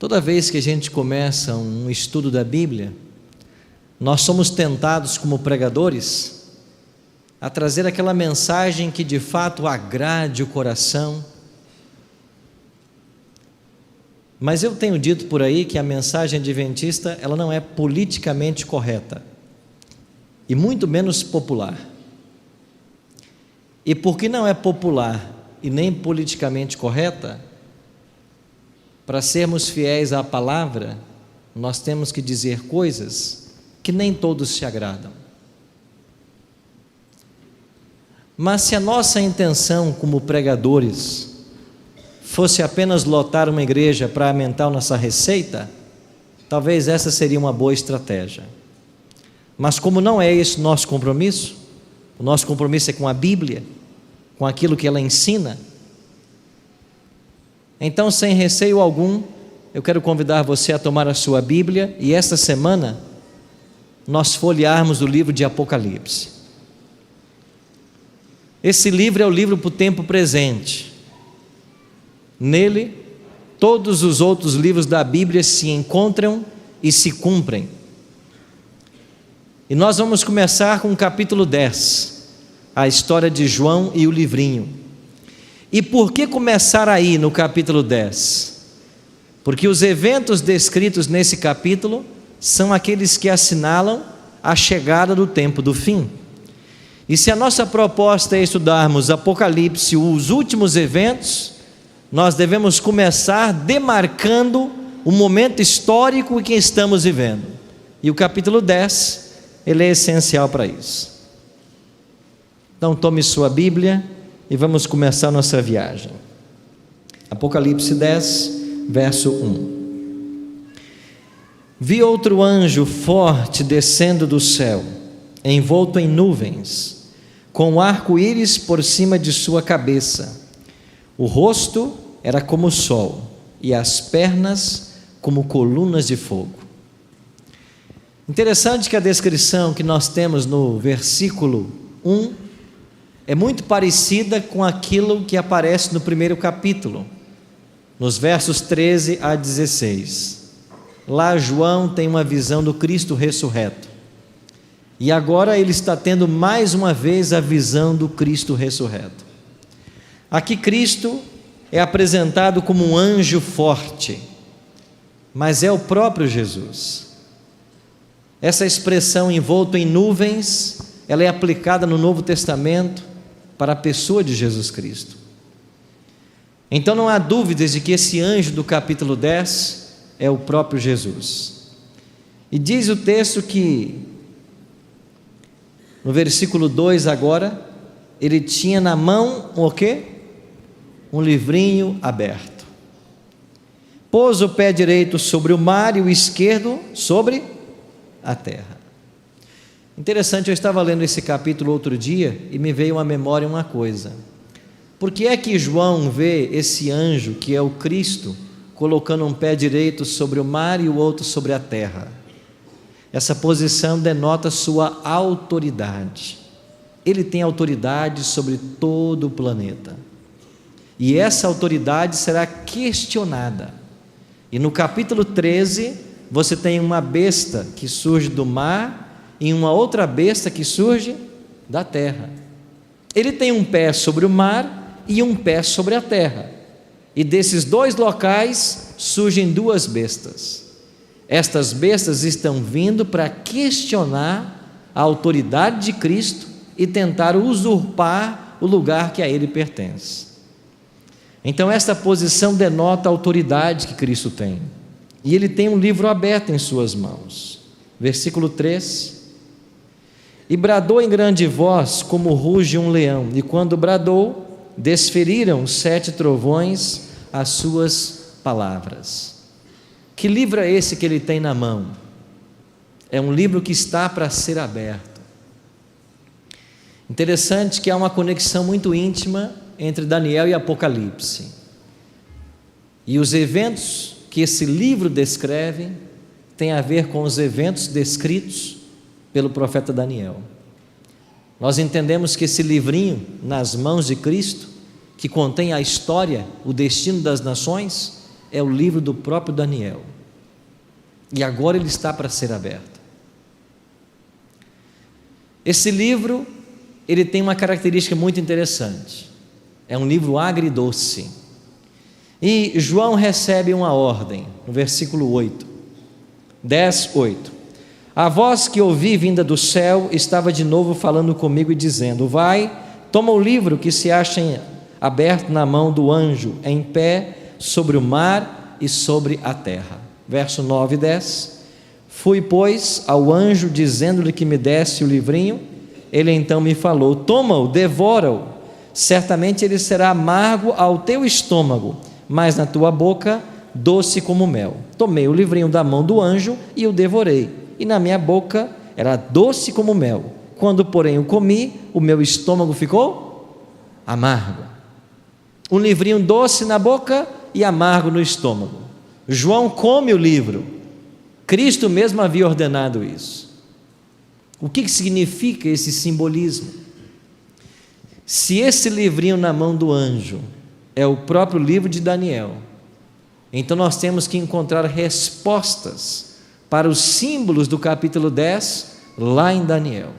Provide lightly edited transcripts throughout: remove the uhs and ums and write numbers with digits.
Toda vez que a gente começa um estudo da Bíblia, nós somos tentados como pregadores a trazer aquela mensagem que de fato agrade o coração. Mas eu tenho dito por aí que a mensagem adventista, ela não é politicamente correta, e muito menos popular. E porque não é popular e nem politicamente correta, para sermos fiéis à palavra, nós temos que dizer coisas que nem todos se agradam. Mas se a nossa intenção como pregadores fosse apenas lotar uma igreja para aumentar nossa receita, talvez essa seria uma boa estratégia. Mas como não é esse o nosso compromisso é com a Bíblia, com aquilo que ela ensina, então, sem receio algum, eu quero convidar você a tomar a sua Bíblia e esta semana nós folhearmos o livro de Apocalipse. Esse livro é o livro para o tempo presente. Nele, todos os outros livros da Bíblia se encontram e se cumprem. E nós vamos começar com o capítulo 10, a história de João e o livrinho. E por que começar aí no capítulo 10? Porque os eventos descritos nesse capítulo são aqueles que assinalam a chegada do tempo do fim. E se a nossa proposta é estudarmos Apocalipse, os últimos eventos, nós devemos começar demarcando o momento histórico em que estamos vivendo. E o capítulo 10, ele é essencial para isso. Então tome sua Bíblia e vamos começar nossa viagem. Apocalipse 10, verso 1. Vi outro anjo forte descendo do céu, envolto em nuvens, com um arco-íris por cima de sua cabeça. O rosto era como o sol, e as pernas como colunas de fogo. Interessante que a descrição que nós temos no versículo 1 é muito parecida com aquilo que aparece no primeiro capítulo, nos versos 13 a 16. Lá João tem uma visão do Cristo ressurreto, e agora ele está tendo mais uma vez a visão do Cristo ressurreto. Aqui Cristo é apresentado como um anjo forte, mas é o próprio Jesus. Essa expressão envolto em nuvens, ela é aplicada no Novo Testamento para a pessoa de Jesus Cristo. Então não há dúvidas de que esse anjo do capítulo 10 é o próprio Jesus. E diz o texto que, no versículo 2 agora, ele tinha na mão o quê? Um livrinho aberto. Pôs o pé direito sobre o mar e o esquerdo sobre a terra. Interessante, eu estava lendo esse capítulo outro dia e me veio à memória uma coisa. Por que é que João vê esse anjo, que é o Cristo, colocando um pé direito sobre o mar e o outro sobre a terra? Essa posição denota sua autoridade. Ele tem autoridade sobre todo o planeta. E essa autoridade será questionada. E no capítulo 13, você tem uma besta que surge do mar e uma outra besta que surge da terra. Ele tem um pé sobre o mar e um pé sobre a terra, e desses dois locais surgem duas bestas. Estas bestas estão vindo para questionar a autoridade de Cristo e tentar usurpar o lugar que a ele pertence. Então esta posição denota a autoridade que Cristo tem, e ele tem um livro aberto em suas mãos. Versículo 3: e bradou em grande voz, como ruge um leão, e quando bradou, desferiram 7 trovões as suas palavras. Que livro é esse que ele tem na mão? É um livro que está para ser aberto. Interessante que há uma conexão muito íntima entre Daniel e Apocalipse, e os eventos que esse livro descreve têm a ver com os eventos descritos pelo profeta Daniel. Nós entendemos que esse livrinho nas mãos de Cristo, que contém a história, o destino das nações, é o livro do próprio Daniel. E agora ele está para ser aberto. Esse livro, ele tem uma característica muito interessante. É um livro agridoce. E João recebe uma ordem, no versículo 8. 10:8. A voz que ouvi vinda do céu estava de novo falando comigo e dizendo: vai, toma o livro que se acha aberto na mão do anjo, em pé sobre o mar e sobre a terra. Verso 9 e 10. Fui, pois, ao anjo, dizendo-lhe que me desse o livrinho. Ele então me falou: toma-o, devora-o, certamente ele será amargo ao teu estômago, mas na tua boca doce como mel. Tomei o livrinho da mão do anjo e o devorei, e na minha boca era doce como mel. Quando, porém, o comi, o meu estômago ficou amargo. Um livrinho doce na boca e amargo no estômago. João come o livro. Cristo mesmo havia ordenado isso. O que significa esse simbolismo? Se esse livrinho na mão do anjo é o próprio livro de Daniel, então nós temos que encontrar respostas para os símbolos do capítulo 10 lá em Daniel.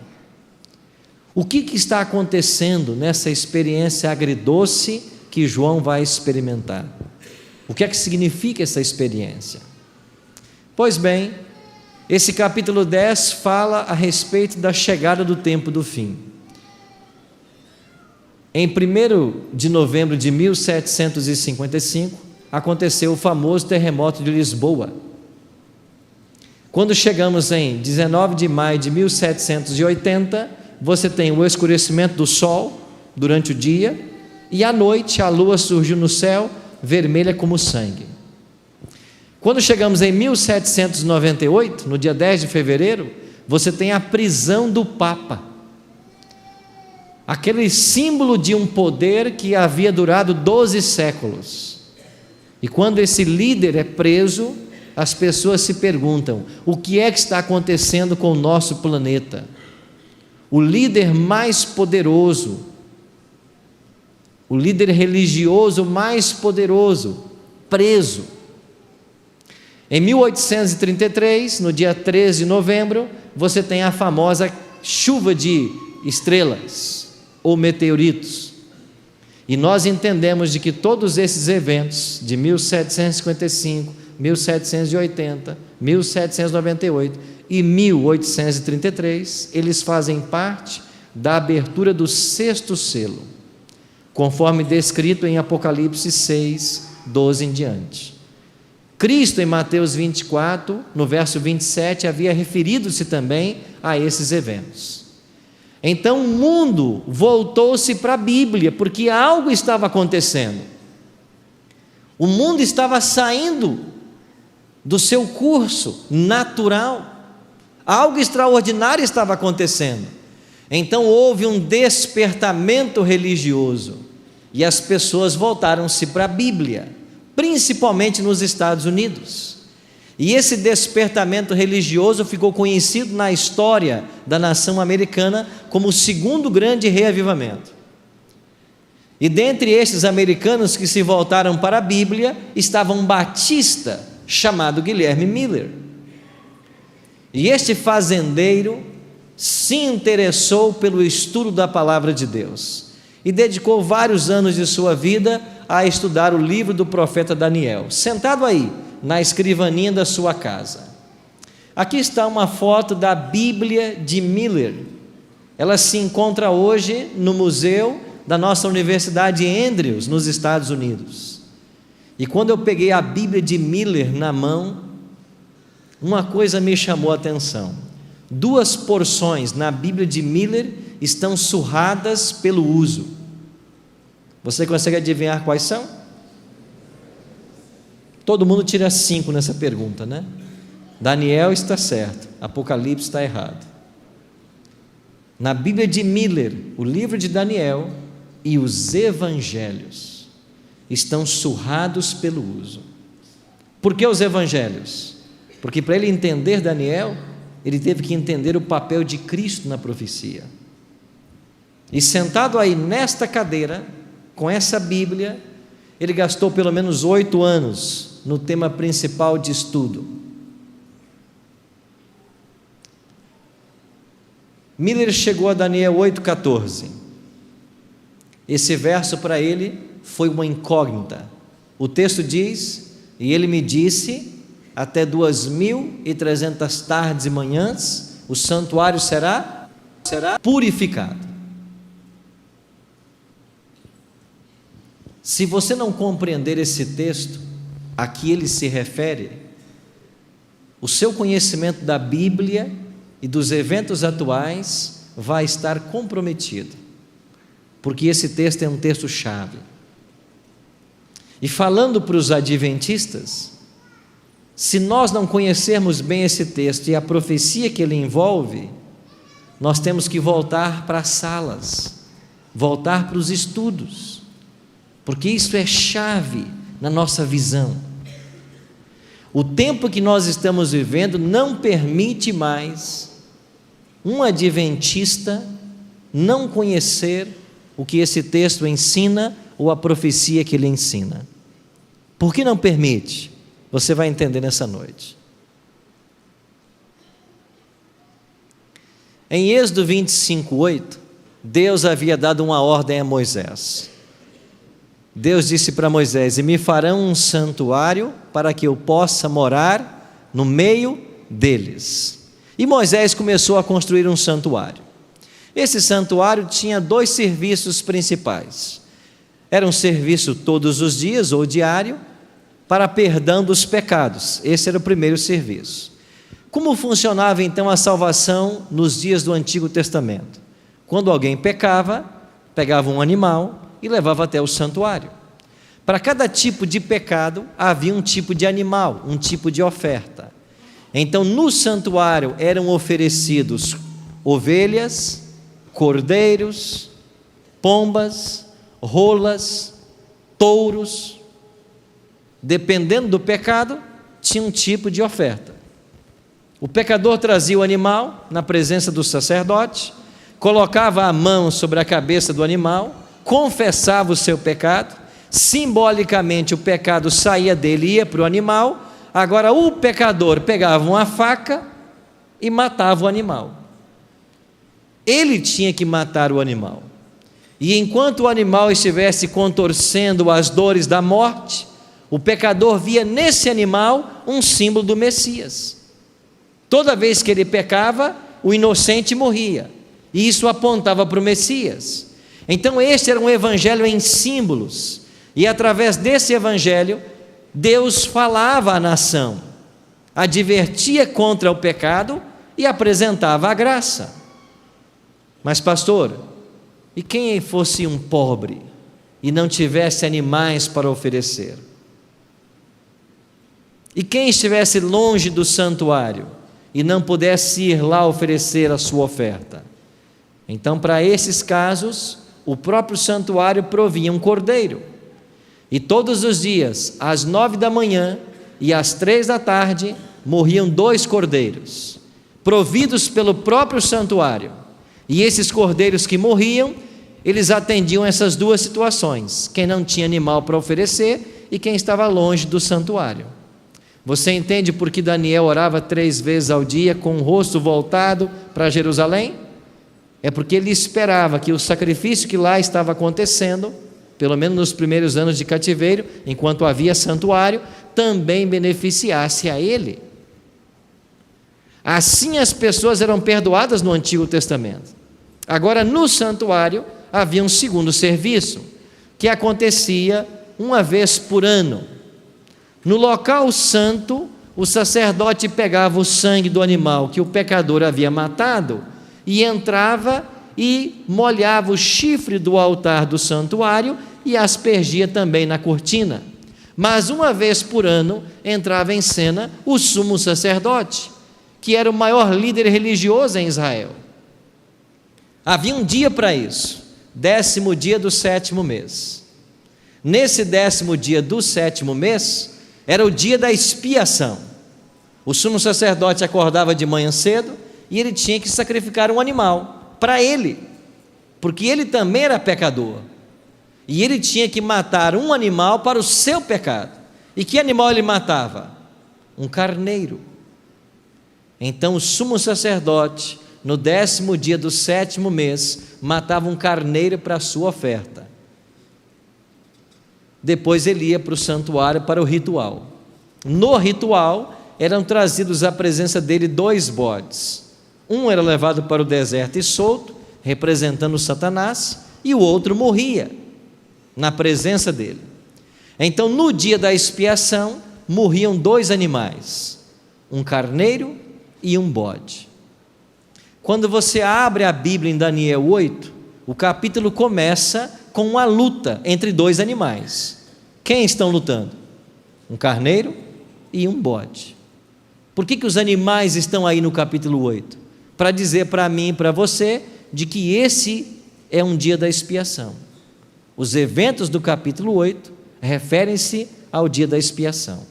O que está acontecendo nessa experiência agridoce que João vai experimentar? O que é que significa essa experiência? Pois bem, esse capítulo 10 fala a respeito da chegada do tempo do fim. Em 1º de novembro de 1755, aconteceu o famoso terremoto de Lisboa. Quando chegamos em 19 de maio de 1780, você tem o escurecimento do sol durante o dia, e à noite a lua surgiu no céu, vermelha como sangue. Quando chegamos em 1798, no dia 10 de fevereiro, você tem a prisão do Papa. Aquele símbolo de um poder que havia durado 12 séculos. E quando esse líder é preso, as pessoas se perguntam: o que é que está acontecendo com o nosso planeta? O líder mais poderoso, o líder religioso mais poderoso, preso. Em 1833, no dia 13 de novembro, você tem a famosa chuva de estrelas ou meteoritos. E nós entendemos de que todos esses eventos de 1755, 1780, 1798 e 1833, eles fazem parte da abertura do 6º selo, conforme descrito em Apocalipse 6, 12 em diante. Cristo, em Mateus 24, no verso 27, havia referido-se também a esses eventos. Então o mundo voltou-se para a Bíblia, porque algo estava acontecendo. O mundo estava saindo do seu curso natural, algo extraordinário estava acontecendo. Então houve um despertamento religioso, e as pessoas voltaram-se para a Bíblia, principalmente nos Estados Unidos. E esse despertamento religioso ficou conhecido na história da nação americana como o segundo grande reavivamento. E dentre estes americanos que se voltaram para a Bíblia, estava um batista chamado Guilherme Miller. E este fazendeiro se interessou pelo estudo da palavra de Deus e dedicou vários anos de sua vida a estudar o livro do profeta Daniel, sentado aí na escrivaninha da sua casa. Aqui está uma foto da Bíblia de Miller. Ela se encontra hoje no museu da nossa Universidade Andrews, nos Estados Unidos. E quando eu peguei a Bíblia de Miller na mão, uma coisa me chamou a atenção. 2 porções na Bíblia de Miller estão surradas pelo uso. Você consegue adivinhar quais são? Todo mundo tira 5 nessa pergunta, né? Daniel está certo, Apocalipse está errado. Na Bíblia de Miller, o livro de Daniel e os evangelhos estão surrados pelo uso. Por que os evangelhos? Porque para ele entender Daniel, ele teve que entender o papel de Cristo na profecia. E sentado aí nesta cadeira, com essa Bíblia, ele gastou pelo menos 8 anos no tema principal de estudo. Miller chegou a Daniel 8,14. Esse verso para ele foi uma incógnita. O texto diz: e ele me disse, até 2.300 tardes e manhãs, o santuário será purificado. Se você não compreender esse texto, a que ele se refere, o seu conhecimento da Bíblia e dos eventos atuais vai estar comprometido, porque esse texto é um texto-chave. E falando para os adventistas, se nós não conhecermos bem esse texto e a profecia que ele envolve, nós temos que voltar para as salas, voltar para os estudos, porque isso é chave na nossa visão. O tempo que nós estamos vivendo não permite mais um adventista não conhecer o que esse texto ensina ou a profecia que ele ensina. Por que não permite? Você vai entender nessa noite. Em Êxodo 25:8, Deus havia dado uma ordem a Moisés. Deus disse para Moisés: e me farão um santuário para que eu possa morar no meio deles. E Moisés começou a construir um santuário. Esse santuário tinha 2 serviços principais. Era um serviço todos os dias ou diário para perdão dos pecados. Esse era o primeiro serviço. Como funcionava então a salvação nos dias do Antigo Testamento? Quando alguém pecava, pegava um animal e levava até o santuário. Para cada tipo de pecado havia um tipo de animal, um tipo de oferta. Então no santuário eram oferecidos ovelhas, cordeiros, pombas, rolas, touros. Dependendo do pecado, tinha um tipo de oferta. O pecador trazia o animal na presença do sacerdote, colocava a mão sobre a cabeça do animal, confessava o seu pecado, simbolicamente o pecado saía dele e ia para o animal. Agora o pecador pegava uma faca e matava o animal. Ele tinha que matar o animal, e enquanto o animal estivesse contorcendo as dores da morte, o pecador via nesse animal um símbolo do Messias. Toda vez que ele pecava, o inocente morria, e isso apontava para o Messias. Então este era um evangelho em símbolos, e através desse evangelho, Deus falava à nação, advertia contra o pecado e apresentava a graça. Mas pastor, e quem fosse um pobre e não tivesse animais para oferecer? E quem estivesse longe do santuário e não pudesse ir lá oferecer a sua oferta? Então, para esses casos, o próprio santuário provia um cordeiro. E todos os dias, às 9 da manhã e às 3 da tarde, morriam 2 cordeiros, providos pelo próprio santuário. E esses cordeiros que morriam, eles atendiam essas 2 situações: quem não tinha animal para oferecer e quem estava longe do santuário. Você entende por que Daniel orava 3 vezes ao dia com o rosto voltado para Jerusalém? É porque ele esperava que o sacrifício que lá estava acontecendo, pelo menos nos primeiros anos de cativeiro, enquanto havia santuário, também beneficiasse a ele. Assim as pessoas eram perdoadas no Antigo Testamento. Agora no santuário havia um segundo serviço, que acontecia uma vez por ano. No local santo, o sacerdote pegava o sangue do animal que o pecador havia matado e entrava e molhava o chifre do altar do santuário e aspergia também na cortina. Mas uma vez por ano entrava em cena o sumo sacerdote, que era o maior líder religioso em Israel. Havia um dia para isso, 10º dia do 7º mês. Nesse 10º dia do 7º mês, era o dia da expiação. O sumo sacerdote acordava de manhã cedo e ele tinha que sacrificar um animal para ele, porque ele também era pecador, e ele tinha que matar um animal para o seu pecado. E que animal ele matava? Um carneiro. Então o sumo sacerdote, no 10º dia do 7º mês, matava um carneiro para a sua oferta. Depois ele ia para o santuário para o ritual. No ritual, eram trazidos à presença dele 2 bodes. Um era levado para o deserto e solto, representando Satanás, e o outro morria na presença dele. Então, no dia da expiação, morriam 2 animais, um carneiro e um bode. Quando você abre a Bíblia em Daniel 8, o capítulo começa com uma luta entre 2 animais. Quem estão lutando? Um carneiro e um bode. Por que os animais estão aí no capítulo 8? Para dizer para mim e para você de que esse é um dia da expiação. Os eventos do capítulo 8 referem-se ao dia da expiação.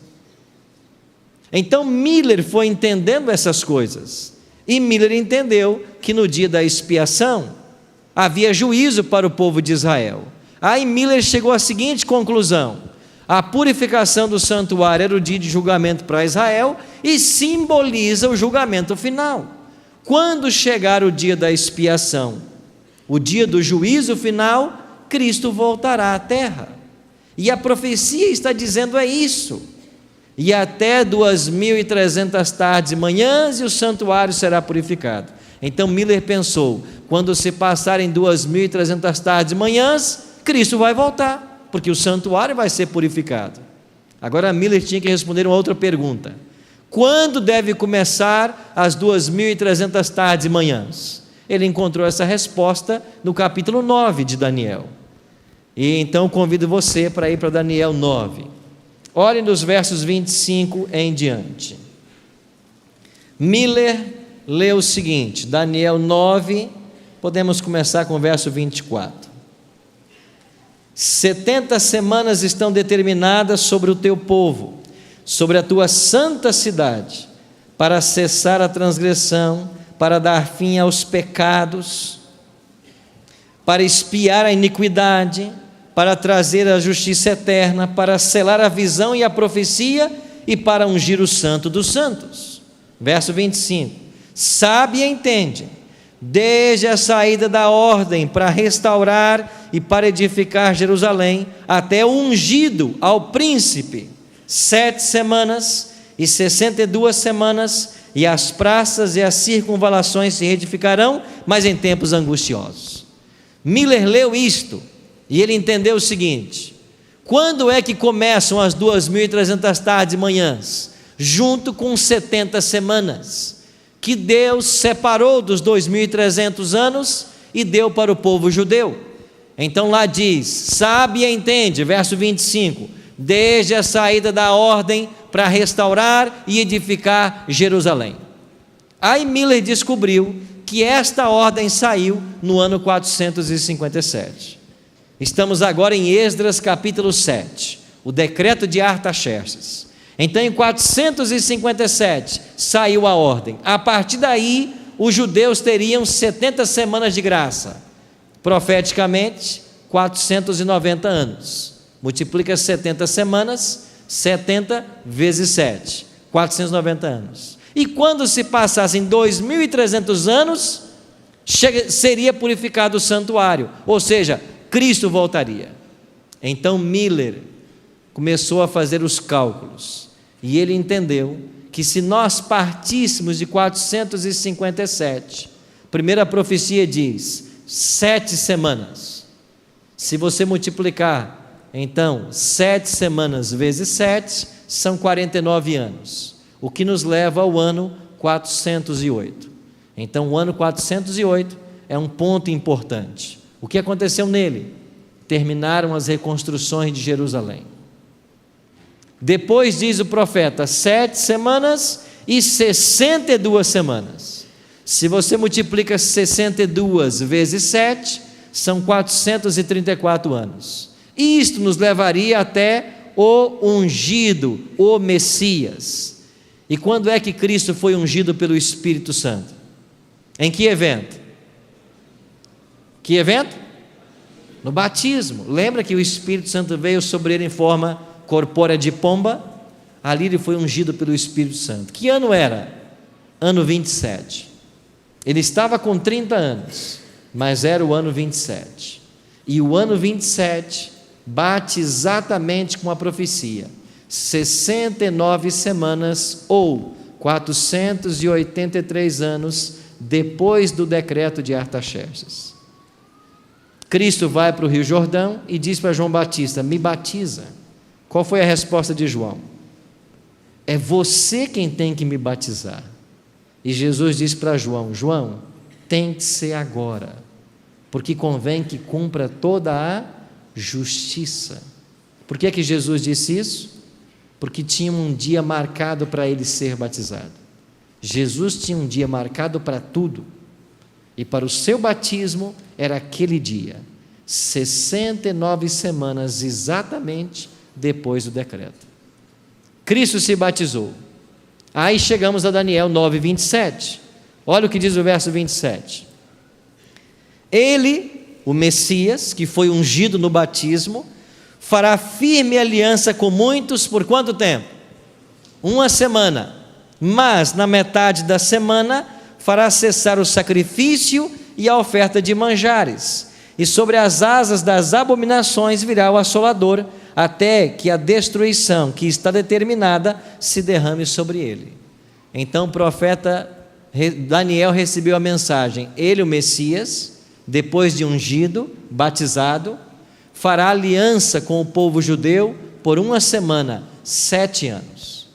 Então Miller foi entendendo essas coisas, e Miller entendeu que no dia da expiação havia juízo para o povo de Israel. Aí Miller chegou à seguinte conclusão: a purificação do santuário era o dia de julgamento para Israel e simboliza o julgamento final. Quando chegar o dia da expiação, o dia do juízo final, Cristo voltará à terra. E a profecia está dizendo isso. E até 2.300 tardes e manhãs e o santuário será purificado. Então Miller pensou, quando se passarem 2.300 tardes e manhãs, Cristo vai voltar, porque o santuário vai ser purificado. Agora Miller tinha que responder uma outra pergunta: quando deve começar as 2.300 tardes e manhãs? Ele encontrou essa resposta no capítulo 9 de Daniel. E então convido você para ir para Daniel 9. Olhem dos versos 25 em diante. Miller lê o seguinte, Daniel 9, podemos começar com o verso 24. 70 semanas estão determinadas sobre o teu povo, sobre a tua santa cidade, para cessar a transgressão, para dar fim aos pecados, para expiar a iniquidade, para trazer a justiça eterna, para selar a visão e a profecia e para ungir o santo dos santos. Verso 25: sabe e entende, desde a saída da ordem para restaurar e para edificar Jerusalém, até o ungido ao príncipe, 7 semanas e 62 semanas, e as praças e as circunvalações se reedificarão, mas em tempos angustiosos. Miller leu isto e ele entendeu o seguinte: quando é que começam as 2.300 tardes e manhãs? Junto com 70 semanas, que Deus separou dos 2.300 anos e deu para o povo judeu. Então lá diz, sabe e entende, verso 25, desde a saída da ordem para restaurar e edificar Jerusalém. Aí Miller descobriu que esta ordem saiu no ano 457. Estamos agora em Esdras capítulo 7, o decreto de Artaxerxes. Então em 457 saiu a ordem. A partir daí os judeus teriam 70 semanas de graça, profeticamente 490 anos. Multiplica 70 semanas, 70 vezes 7, 490 anos. E quando se passassem 2.300 anos, seria purificado o santuário, ou seja, Cristo voltaria. Então Miller começou a fazer os cálculos, e ele entendeu que se nós partíssemos de 457, a primeira profecia diz, 7 semanas, se você multiplicar, então, 7 semanas vezes 7, são 49 anos, o que nos leva ao ano 408. Então o ano 408 é um ponto importante. O que aconteceu nele? Terminaram as reconstruções de Jerusalém. Depois diz o profeta, 7 semanas e 62 semanas. Se você multiplica 62 vezes 7, são 434 anos. E isto nos levaria até o ungido, o Messias. E quando é que Cristo foi ungido pelo Espírito Santo? Em que evento? Que evento? No batismo. Lembra que o Espírito Santo veio sobre ele em forma corpórea de pomba, ali ele foi ungido pelo Espírito Santo. Que ano era? Ano 27. Ele estava com 30 anos, mas era o ano 27. E o ano 27 bate exatamente com a profecia. 69 semanas ou 483 anos depois do decreto de Artaxerxes. Cristo vai para o Rio Jordão e diz para João Batista: me batiza. Qual foi a resposta de João? É você quem tem que me batizar. E Jesus disse para João: João, tem que ser agora, porque convém que cumpra toda a justiça. Por que Jesus disse isso? Porque tinha um dia marcado para ele ser batizado. Jesus tinha um dia marcado para tudo, e para o seu batismo era aquele dia, 69 semanas exatamente depois do decreto. Cristo se batizou. Aí chegamos a Daniel 9:27. Olha o que diz o verso 27. Ele, o Messias, que foi ungido no batismo, fará firme aliança com muitos por quanto tempo? 1 semana. Mas na metade da semana fará cessar o sacrifício e a oferta de manjares, e sobre as asas das abominações virá o assolador, até que a destruição que está determinada se derrame sobre ele. Então o profeta Daniel recebeu a mensagem: ele, o Messias, depois de ungido, batizado, fará aliança com o povo judeu por 1 semana, 7 anos.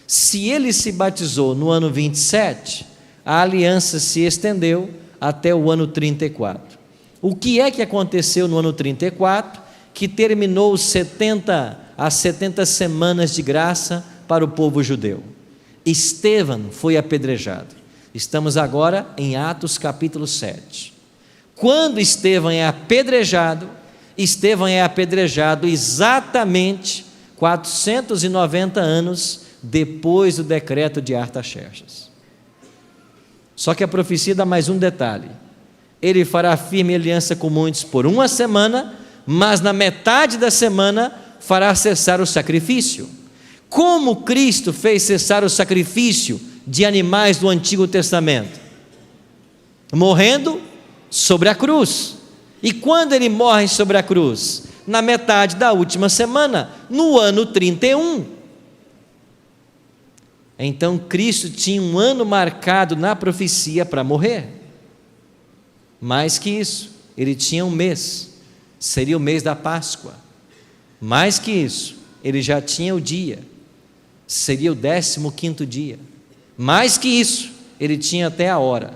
Se ele se batizou no ano 27, a aliança se estendeu até o ano 34. O que é que aconteceu no ano 34, que terminou as 70 semanas de graça para o povo judeu? Estevão foi apedrejado. Estamos agora em Atos capítulo 7. Quando Estevão é apedrejado exatamente 490 anos depois do decreto de Artaxerxes. Só que a profecia dá mais um detalhe: ele fará firme aliança com muitos por 1 semana, mas na metade da semana fará cessar o sacrifício. Como Cristo fez cessar o sacrifício de animais do Antigo Testamento? Morrendo sobre a cruz. E quando ele morre sobre a cruz? Na metade da última semana, no ano 31. Então Cristo tinha um ano marcado na profecia para morrer. Mais que isso, ele tinha um mês, seria o mês da Páscoa. Mais que isso, ele já tinha o dia, seria o 15º dia. Mais que isso, ele tinha até a hora,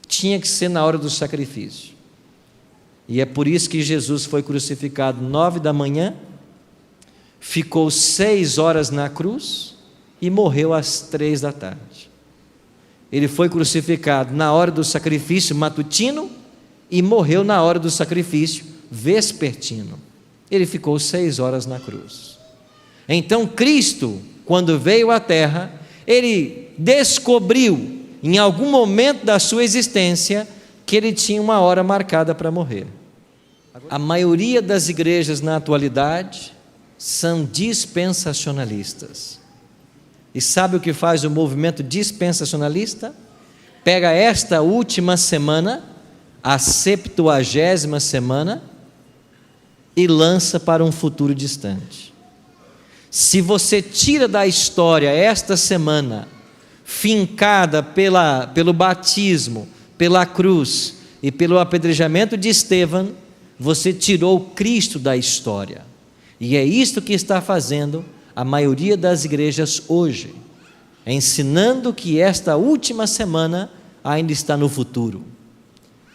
tinha que ser na hora do sacrifício. E é por isso que Jesus foi crucificado 9 da manhã, ficou 6 horas na cruz e morreu às 3 da tarde. Ele foi crucificado na hora do sacrifício matutino e morreu na hora do sacrifício vespertino. Ele ficou 6 horas na cruz. Então Cristo, quando veio à terra, ele descobriu em algum momento da sua existência que ele tinha uma hora marcada para morrer. A maioria das igrejas na atualidade são dispensacionalistas. E sabe o que faz o movimento dispensacionalista? Pega esta última semana, a 70ª semana, e lança para um futuro distante. Se você tira da história esta semana, fincada pelo batismo, pela cruz e pelo apedrejamento de Estevão, você tirou Cristo da história. E é isto que está fazendo a maioria das igrejas hoje, ensinando que esta última semana ainda está no futuro.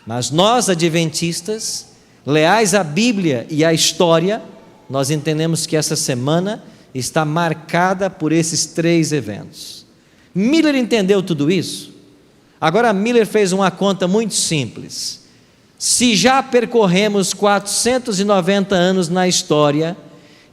Mas nós, adventistas, leais à Bíblia e à história, nós entendemos que essa semana está marcada por esses 3 eventos. Miller entendeu tudo isso. Agora Miller fez uma conta muito simples. Se já percorremos 490 anos na história,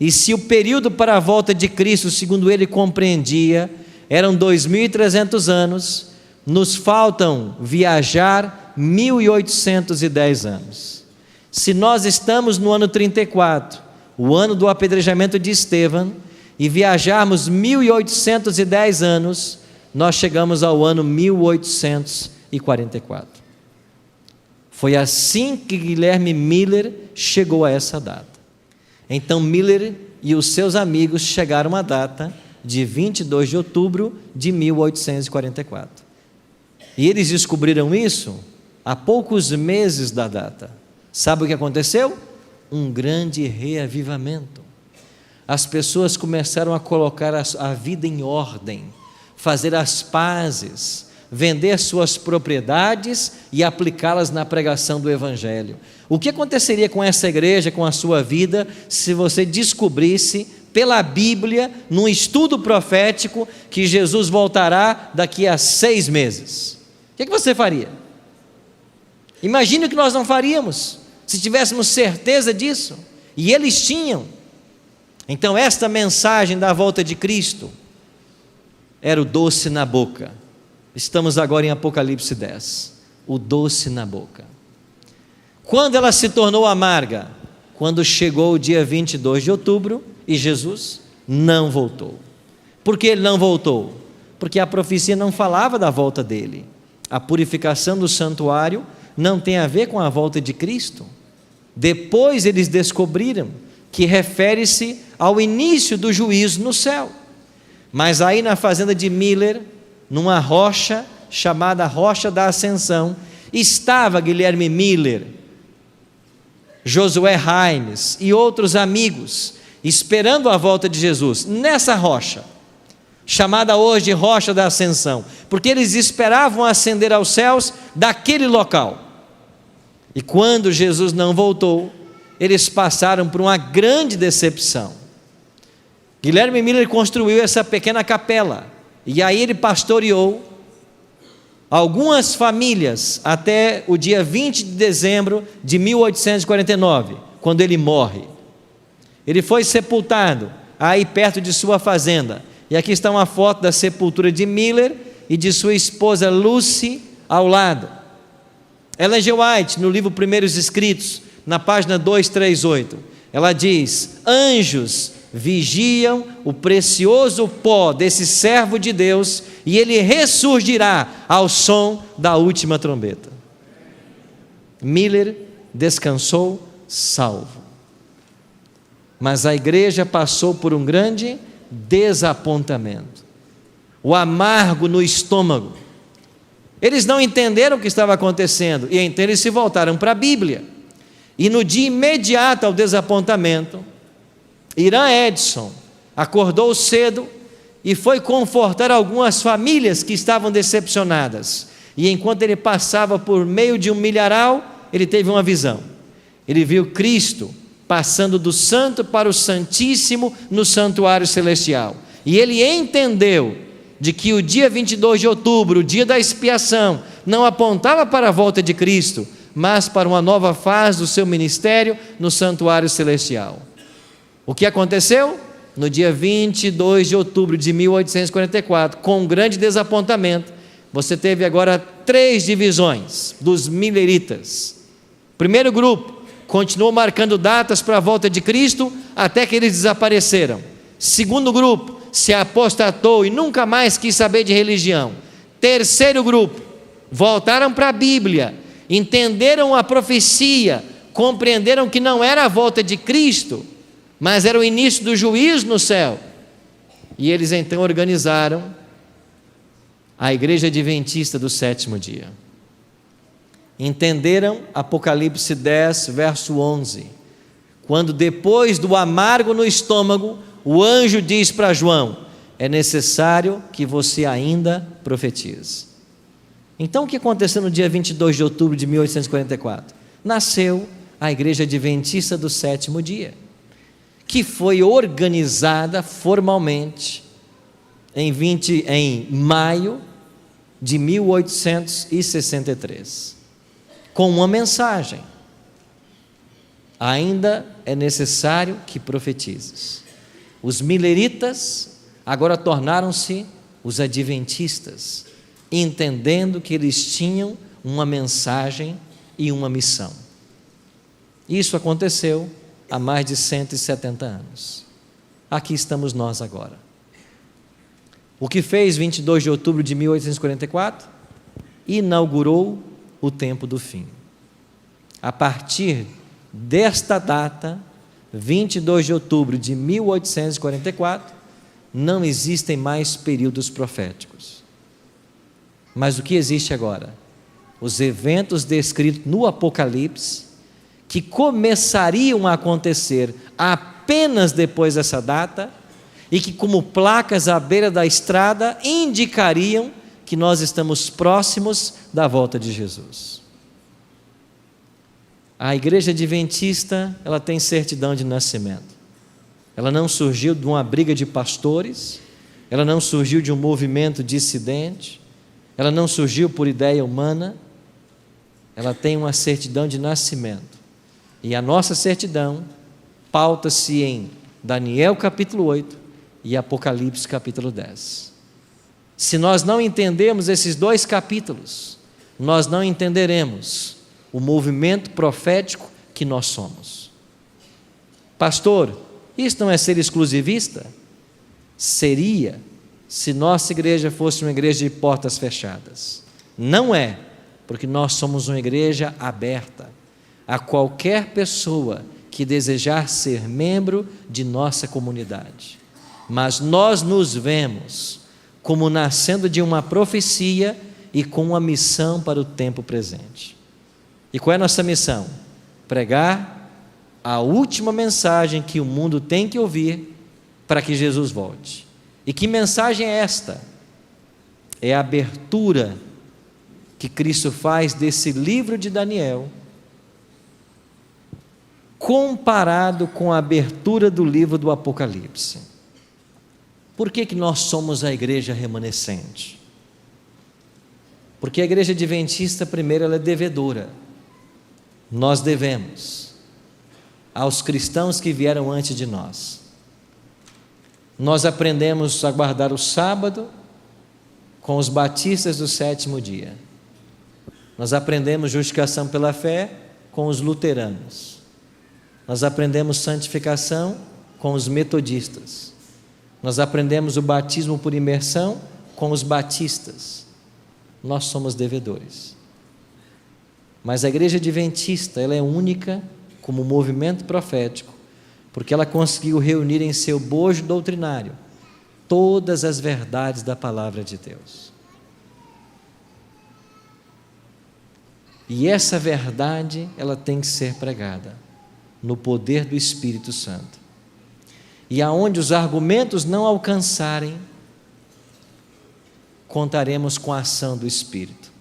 e se o período para a volta de Cristo, segundo ele compreendia, eram 2.300 anos, nos faltam viajar 1.810 anos. Se nós estamos no ano 34, o ano do apedrejamento de Estevão, e viajarmos 1810 anos, nós chegamos ao ano 1844. Foi assim que Guilherme Miller chegou a essa data. Então Miller e os seus amigos chegaram à data de 22 de outubro de 1844. E eles descobriram isso há poucos meses da data. Sabe o que aconteceu? Um grande reavivamento. As pessoas começaram a colocar a vida em ordem, fazer as pazes, vender suas propriedades e aplicá-las na pregação do Evangelho. O que aconteceria com essa igreja, com a sua vida, se você descobrisse pela Bíblia, num estudo profético, que Jesus voltará daqui a 6 meses? O que você faria? Imagine o que nós não faríamos, se tivéssemos certeza disso, e eles tinham. Então esta mensagem da volta de Cristo era o doce na boca. Estamos agora em Apocalipse 10, o doce na boca. Quando ela se tornou amarga? Quando chegou o dia 22 de outubro e Jesus não voltou. Por que ele não voltou? Porque a profecia não falava da volta dele. A purificação do santuário não tem a ver com a volta de Cristo. Depois eles descobriram que refere-se ao início do juízo no céu. Mas aí na fazenda de Miller, numa rocha chamada Rocha da Ascensão, estava Guilherme Miller, Josué Raimes e outros amigos, esperando a volta de Jesus, nessa rocha, chamada hoje de Rocha da Ascensão, porque eles esperavam ascender aos céus daquele local. E quando Jesus não voltou, eles passaram por uma grande decepção. Guilherme Miller construiu essa pequena capela, e aí ele pastoreou algumas famílias até o dia 20 de dezembro de 1849, quando ele morre. Ele foi sepultado aí perto de sua fazenda, e aqui está uma foto da sepultura de Miller e de sua esposa Lucy ao lado. Ellen G. White, no livro Primeiros Escritos, na página 238, ela diz: anjos vigiam o precioso pó desse servo de Deus, e ele ressurgirá ao som da última trombeta. Miller descansou salvo, mas a igreja passou por um grande desapontamento, o amargo no estômago. Eles não entenderam o que estava acontecendo, e então eles se voltaram para a Bíblia. E no dia imediato ao desapontamento, Irã Edson acordou cedo e foi confortar algumas famílias que estavam decepcionadas. E enquanto ele passava por meio de um milharal, ele teve uma visão. Ele viu Cristo passando do santo para o santíssimo no santuário celestial. E ele entendeu de que o dia 22 de outubro, o dia da expiação, não apontava para a volta de Cristo, mas para uma nova fase do seu ministério no santuário celestial. O que aconteceu? No dia 22 de outubro de 1844, com um grande desapontamento, você teve agora 3 divisões dos milleritas. Primeiro grupo continuou marcando datas para a volta de Cristo até que eles desapareceram. Segundo grupo se apostatou e nunca mais quis saber de religião. Terceiro grupo voltaram para a Bíblia, entenderam a profecia, compreenderam que não era a volta de Cristo, mas era o início do juízo no céu. E eles então organizaram a Igreja Adventista do 7º dia. Entenderam Apocalipse 10, verso 11, quando depois do amargo no estômago, o anjo diz para João: é necessário que você ainda profetize. Então o que aconteceu no dia 22 de outubro de 1844? Nasceu a Igreja Adventista do 7º dia, que foi organizada formalmente em maio de 1863, com uma mensagem: ainda é necessário que profetizes. Os milleritas agora tornaram-se os adventistas, entendendo que eles tinham uma mensagem e uma missão. Isso aconteceu há mais de 170 anos. Aqui estamos nós agora. O que fez 22 de outubro de 1844? Inaugurou o tempo do fim. A partir desta data, 22 de outubro de 1844, não existem mais períodos proféticos. Mas o que existe agora? Os eventos descritos no Apocalipse, que começariam a acontecer apenas depois dessa data, e que, como placas à beira da estrada, indicariam que nós estamos próximos da volta de Jesus. A igreja adventista, ela tem certidão de nascimento. Ela não surgiu de uma briga de pastores, ela não surgiu de um movimento dissidente, ela não surgiu por ideia humana, ela tem uma certidão de nascimento. E a nossa certidão pauta-se em Daniel capítulo 8 e Apocalipse capítulo 10. Se nós não entendermos esses dois capítulos, nós não entenderemos o movimento profético que nós somos. Pastor, isso não é ser exclusivista? Seria, se nossa igreja fosse uma igreja de portas fechadas. Não é, porque nós somos uma igreja aberta a qualquer pessoa que desejar ser membro de nossa comunidade. Mas nós nos vemos como nascendo de uma profecia e com uma missão para o tempo presente. E qual é a nossa missão? Pregar a última mensagem que o mundo tem que ouvir para que Jesus volte. E que mensagem é esta? É a abertura que Cristo faz desse livro de Daniel, comparado com a abertura do livro do Apocalipse. Por que nós somos a igreja remanescente? Porque a igreja adventista, primeiro, ela é devedora. Nós devemos aos cristãos que vieram antes de nós. Nós aprendemos a guardar o sábado com os batistas do sétimo dia. Nós aprendemos justificação pela fé com os luteranos. Nós aprendemos santificação com os metodistas. Nós aprendemos o batismo por imersão com os batistas. Nós somos devedores. Mas a igreja adventista, ela é única como movimento profético, porque ela conseguiu reunir em seu bojo doutrinário todas as verdades da palavra de Deus. E essa verdade, ela tem que ser pregada no poder do Espírito Santo. E aonde os argumentos não alcançarem, contaremos com a ação do Espírito.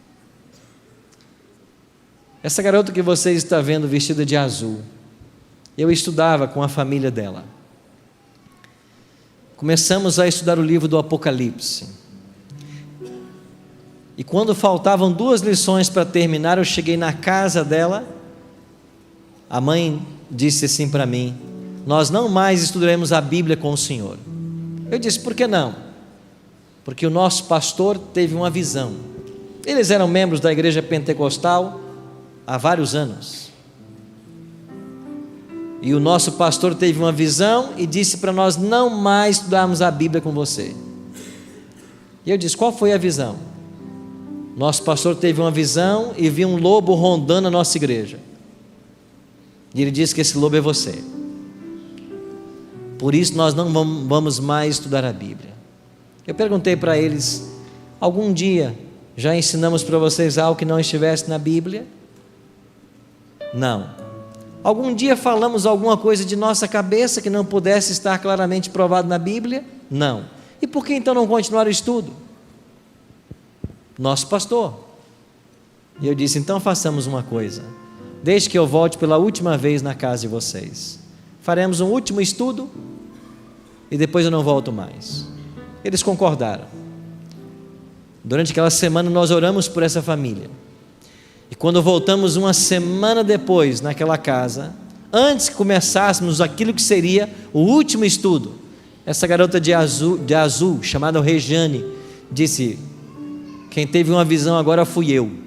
Essa garota que você está vendo vestida de azul, eu estudava com a família dela. Começamos a estudar o livro do Apocalipse. E quando faltavam 2 lições para terminar, eu cheguei na casa dela. A mãe disse assim para mim: nós não mais estudaremos a Bíblia com o Senhor. Eu disse: por que não? Porque o nosso pastor teve uma visão. Eles eram membros da igreja pentecostal há vários anos. E o nosso pastor teve uma visão e disse para nós não mais estudarmos a Bíblia com você. E eu disse: qual foi a visão? Nosso pastor teve uma visão e viu um lobo rondando a nossa igreja. E ele disse que esse lobo é você. Por isso nós não vamos mais estudar a Bíblia. Eu perguntei para eles: algum dia já ensinamos para vocês algo que não estivesse na Bíblia? Não. Algum dia falamos alguma coisa de nossa cabeça que não pudesse estar claramente provado na Bíblia? Não. E por que então não continuar o estudo? Nosso pastor. E eu disse: então façamos uma coisa. Desde que eu volte pela última vez na casa de vocês, faremos um último estudo e depois eu não volto mais. Eles concordaram. Durante aquela semana nós oramos por essa família. E quando voltamos uma semana depois naquela casa, antes que começássemos aquilo que seria o último estudo, essa garota de azul chamada Rejane disse: quem teve uma visão agora fui eu.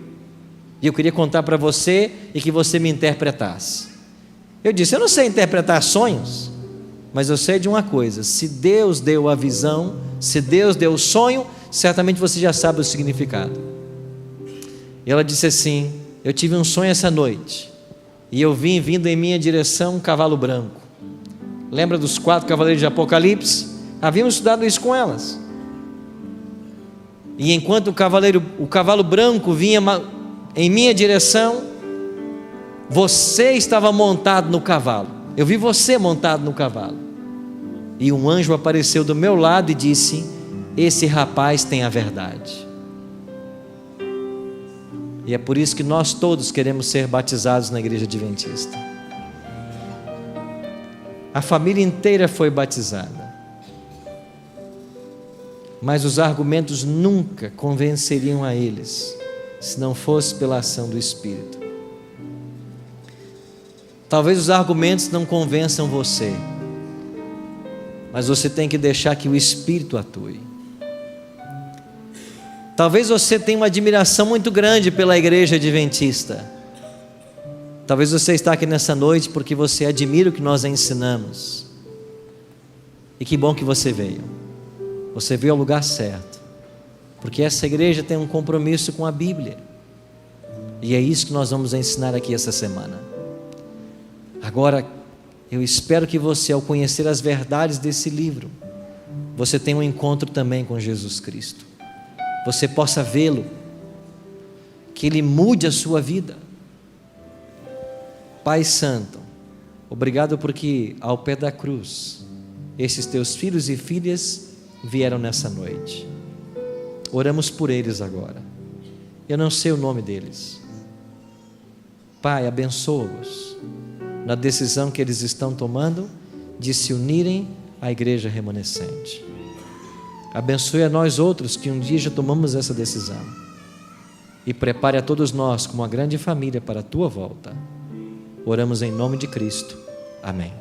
E eu queria contar para você e que você me interpretasse. Eu disse: eu não sei interpretar sonhos, mas eu sei de uma coisa: se Deus deu a visão, se Deus deu o sonho, certamente você já sabe o significado. E ela disse assim: eu tive um sonho essa noite, e eu vi vindo em minha direção um cavalo branco. Lembra dos 4 cavaleiros de Apocalipse? Havíamos estudado isso com elas. E enquanto o cavalo branco vinha em minha direção, você estava montado no cavalo. Eu vi você montado no cavalo. E um anjo apareceu do meu lado e disse: esse rapaz tem a verdade. E é por isso que nós todos queremos ser batizados na igreja adventista. A família inteira foi batizada, mas os argumentos nunca convenceriam a eles, se não fosse pela ação do Espírito. Talvez os argumentos não convençam você, mas você tem que deixar que o Espírito atue. Talvez você tenha uma admiração muito grande pela igreja adventista. Talvez você está aqui nessa noite porque você admira o que nós ensinamos. E que bom que você veio. Você veio ao lugar certo, porque essa igreja tem um compromisso com a Bíblia. E é isso que nós vamos ensinar aqui essa semana. Agora, eu espero que você, ao conhecer as verdades desse livro, você tenha um encontro também com Jesus Cristo. Você possa vê-lo, que Ele mude a sua vida. Pai Santo, obrigado porque ao pé da cruz, esses teus filhos e filhas vieram nessa noite. Oramos por eles agora. Eu não sei o nome deles. Pai, abençoa-os na decisão que eles estão tomando de se unirem à igreja remanescente. Abençoe a nós outros que um dia já tomamos essa decisão. E prepare a todos nós como uma grande família para a tua volta. Oramos em nome de Cristo. Amém.